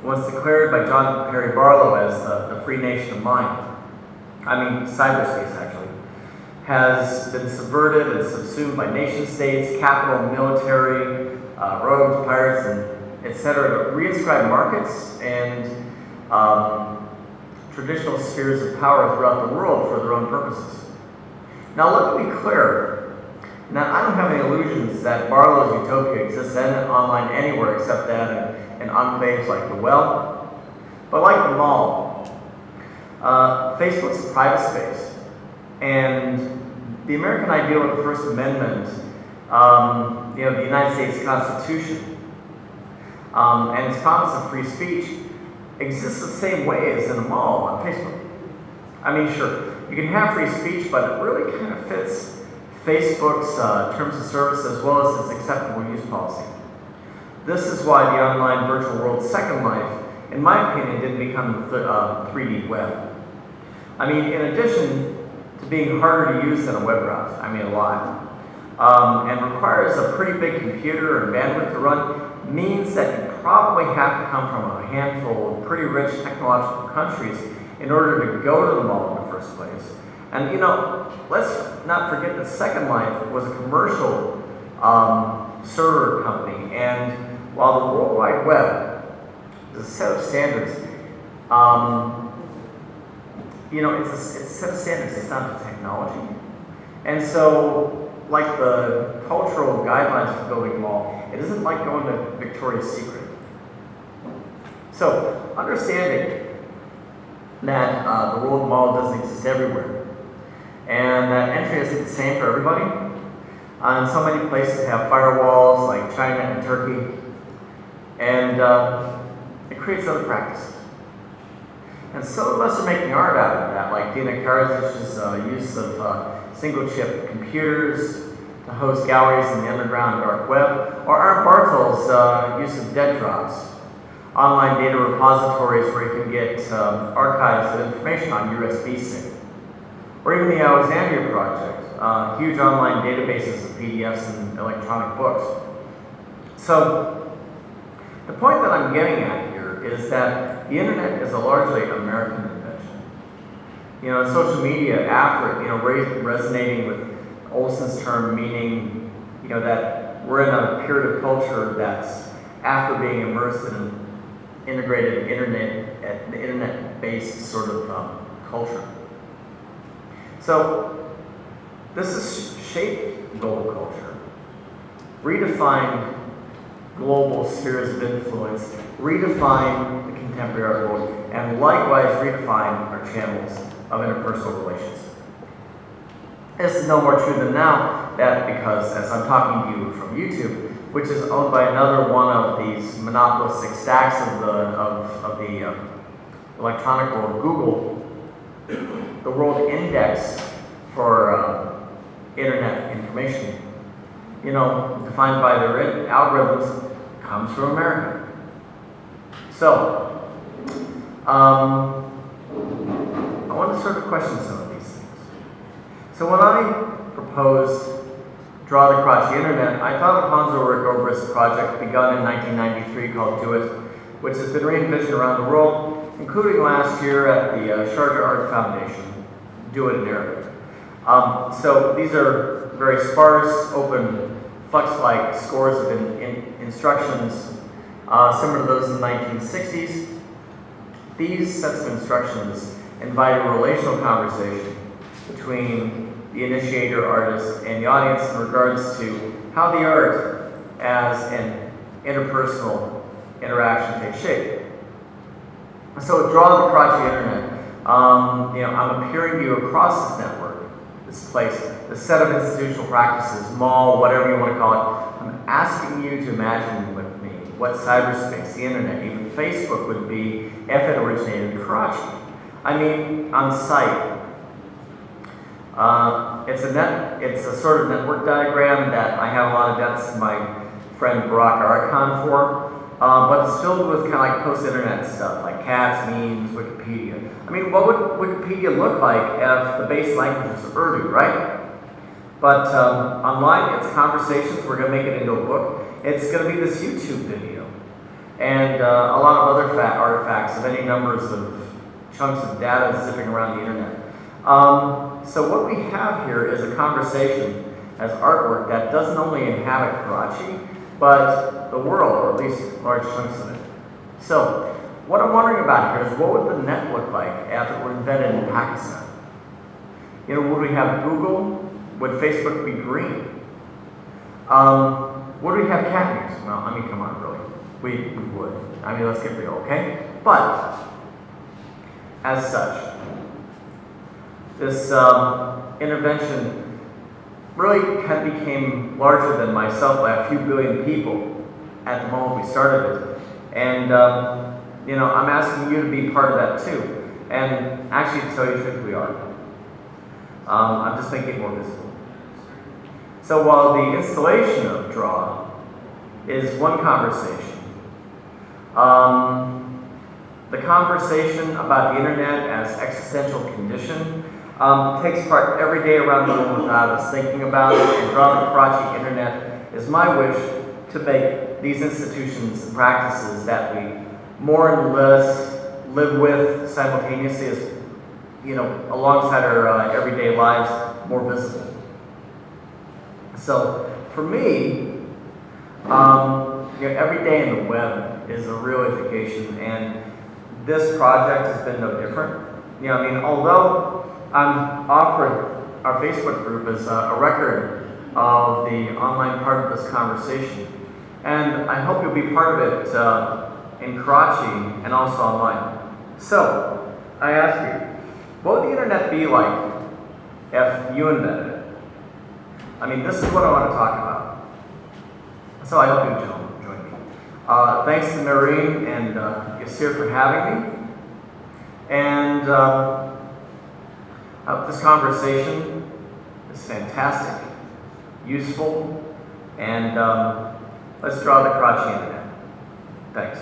once declared by John Perry Barlow as the free nation of mind, cyberspace actually, has been subverted and subsumed by nation states, capital, military, rogues, pirates, and etc. to reinscribe markets and traditional spheres of power throughout the world for their own purposes. Now let me be clear. Now I don't have any illusions that Barlow's utopia exists online anywhere except that in enclaves like the Well. But like the mall, Facebook's a private space, and the American ideal of the First Amendment, the United States Constitution, and its promise of free speech exists the same way as in a mall on Facebook. Sure, you can have free speech, but it really kind of fits Facebook's terms of service as well as its acceptable use policy. This is why the online virtual world's second life, in my opinion, didn't become the 3D web. In addition to being harder to use than a web browser, a lot, and requires a pretty big computer and bandwidth to run, means that you probably have to come from a handful of pretty rich technological countries in order to go to the mall in the first place. And let's not forget that Second Life was a commercial server company, and while the World Wide Web is a set of standards, it's a set of standards, it's not the technology. And so, like the cultural guidelines for building a mall, it isn't like going to Victoria's Secret. So, understanding that the world mall doesn't exist everywhere, and that entry isn't the same for everybody. And so many places have firewalls like China and Turkey, and it creates other practices. And some of us are making art out of that, like Dina Karacic's use of single-chip computers to host galleries in the underground dark web, or Art Bartol's use of dead drops, online data repositories where you can get archives of information on USB stick, or even the Alexandria Project, huge online databases of PDFs and electronic books. So the point that I'm getting at here is that the internet is a largely American invention. Social media after it, resonating with Olson's term, meaning that we're in a period of culture that's after being immersed in an integrated internet-based sort of culture. So this has shaped global culture, redefined global spheres of influence, redefined the contemporary art world, and likewise redefined our channels of interpersonal relations. This is no more true than now that because, as I'm talking to you from YouTube, which is owned by another one of these monopolistic stacks of the electronic world, Google, the world index for internet information, defined by their algorithms, comes from America. So, I want to sort of question some of these things. So when I proposed Draw the Karachi Internet, I thought of Hanzo Rigobert's project begun in 1993 called Do It, which has been re-envisioned around the world, including last year at the Sharjah Art Foundation, Do It in Arabic. So these are very sparse, open, flux-like scores of instructions, similar to those in the 1960s. These sets of instructions invite a relational conversation between the initiator artist and the audience in regards to how the art as an interpersonal interaction takes shape. So Draw the Karachi Internet, I'm appearing to you across this network, this place, this set of institutional practices, mall, whatever you want to call it. I'm asking you to imagine with me what cyberspace, the internet, even Facebook would be if it originated in Karachi. On site. It's a sort of network diagram that I have a lot of depths in my friend Barack Arakan for, but it's filled with kind of like post-internet stuff, like cats, memes, Wikipedia. What would Wikipedia look like if the base language is Urdu, right? But online, it's conversations. We're going to make it into a book. It's going to be this YouTube video. and a lot of other artifacts of any numbers of chunks of data zipping around the internet. So what we have here is a conversation as artwork that doesn't only inhabit Karachi, but the world, or at least large chunks of it. So what I'm wondering about here is, what would the net look like if it were invented in Pakistan? You know, would we have Google? Would Facebook be green? Would we have cat news? Well, I mean, come on, really. We would. I mean, let's get real, okay? But, as such, this intervention really kind of became larger than myself by a few billion people at the moment we started it. And, you know, I'm asking you to be part of that too. And actually, to tell you the truth, we are. I'm just making it more visible. So while the installation of Draw is one conversation, the conversation about the internet as existential condition takes part every day around the world without us thinking about it, and Draw the Karachi Internet is my wish to make these institutions and practices that we more and less live with simultaneously, as you know, alongside our everyday lives, more visible. So for me, you know, every day in the web is a real education, and this project has been no different. You know, I mean, although I'm offering our Facebook group as a record of the online part of this conversation, and I hope you'll be part of it in Karachi and also online. So I ask you, what would the internet be like if you invented it? I mean, this is what I want to talk about. So I hope you join me. Thanks to Mehreen and Yasir for having me. And this conversation is fantastic, useful, and let's draw the Karachi Internet. Thanks.